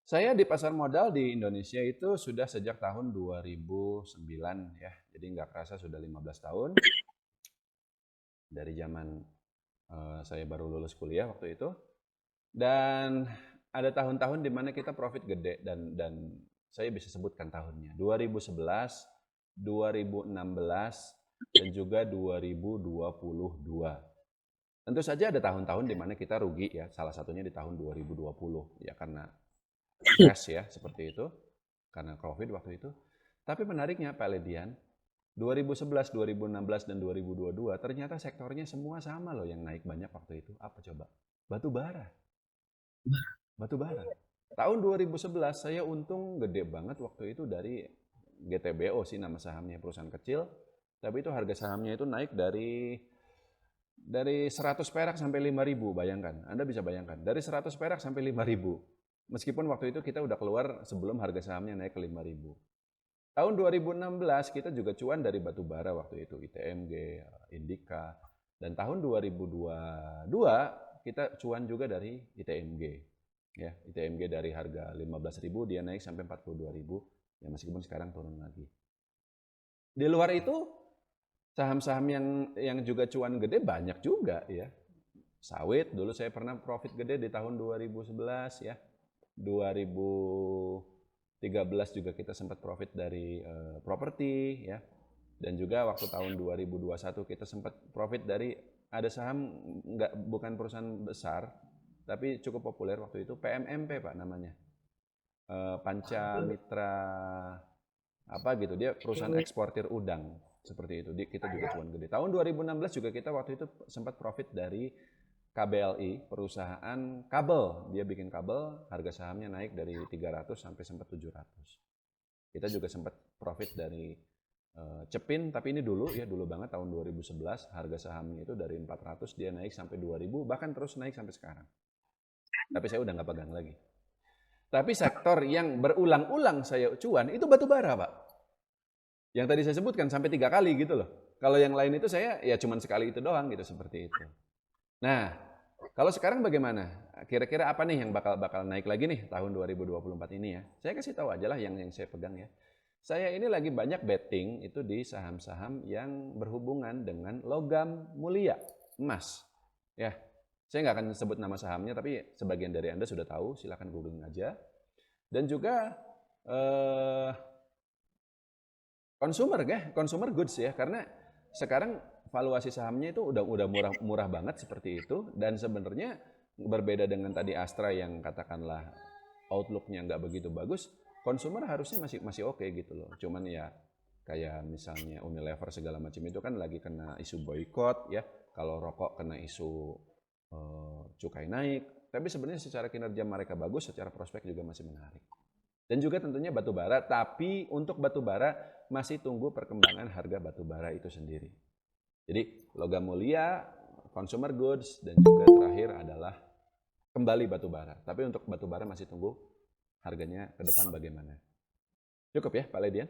Saya di pasar modal di Indonesia itu sudah sejak tahun 2009 ya. Jadi nggak kerasa sudah 15 tahun dari zaman saya baru lulus kuliah waktu itu. Dan ada tahun-tahun di mana kita profit gede dan saya bisa sebutkan tahunnya. 2011, 2016, dan juga 2022. Tentu saja ada tahun-tahun di mana kita rugi ya. Salah satunya di tahun 2020 ya karena crash ya seperti itu karena Covid waktu itu. Tapi menariknya Pak Ledian, 2011, 2016 dan 2022 ternyata sektornya semua sama loh yang naik banyak waktu itu. Apa coba? Batu bara. Batu bara. Tahun 2011 saya untung gede banget waktu itu dari GTBO sih nama sahamnya, perusahaan kecil. Tapi itu harga sahamnya itu naik dari 100 perak sampai 5.000, bayangkan. Anda bisa bayangkan, dari 100 perak sampai 5.000. Meskipun waktu itu kita udah keluar sebelum harga sahamnya naik ke 5.000. Tahun 2016 kita juga cuan dari batu bara waktu itu, ITMG, Indika. Dan tahun 2022 kita cuan juga dari ITMG. Ya, ITMG dari harga 15.000 dia naik sampai 42.000, ya meskipun sekarang turun lagi. Di luar itu saham-saham yang juga cuan gede banyak juga ya. Sawit dulu saya pernah profit gede di tahun 2011 ya. 2013 juga kita sempat profit dari properti ya. Dan juga waktu tahun 2021 kita sempat profit dari ada saham bukan perusahaan besar tapi cukup populer waktu itu, PMMP Pak namanya. Panca Mitra apa gitu, dia perusahaan eksportir udang seperti itu. Kita juga cuan gede. Tahun 2016 juga kita waktu itu sempat profit dari KBLI, perusahaan kabel. Dia bikin kabel, harga sahamnya naik dari 300 sampai sempat 700. Kita juga sempat profit dari Cepin, tapi ini dulu ya, dulu banget tahun 2011, harga sahamnya itu dari 400 dia naik sampai 2000, bahkan terus naik sampai sekarang. Tapi saya udah nggak pegang lagi. Tapi sektor yang berulang-ulang saya cuan itu batu bara, Pak. Yang tadi saya sebutkan sampai 3 kali gitu loh. Kalau yang lain itu saya ya cuman sekali itu doang gitu, seperti itu. Nah, kalau sekarang bagaimana? Kira-kira apa nih yang bakal naik lagi nih tahun 2024 ini ya? Saya kasih tahu aja lah yang saya pegang ya. Saya ini lagi banyak betting itu di saham-saham yang berhubungan dengan logam mulia, emas. Ya, saya nggak akan sebut nama sahamnya, tapi sebagian dari Anda sudah tahu, silakan googling aja. Dan juga consumer goods ya, karena sekarang valuasi sahamnya itu udah murah banget seperti itu, dan sebenarnya berbeda dengan tadi Astra yang katakanlah outlook-nya nggak begitu bagus, consumer harusnya masih oke gitu loh. Cuman ya kayak misalnya Unilever segala macam itu kan lagi kena isu boykot ya, kalau rokok kena isu cukai naik, tapi sebenarnya secara kinerja mereka bagus, secara prospek juga masih menarik. Dan juga tentunya batu bara, tapi untuk batu bara masih tunggu perkembangan harga batu bara itu sendiri. Jadi logam mulia, consumer goods, dan juga terakhir adalah kembali batu bara. Tapi untuk batu bara masih tunggu harganya ke depan bagaimana. Cukup ya Pak Ledian?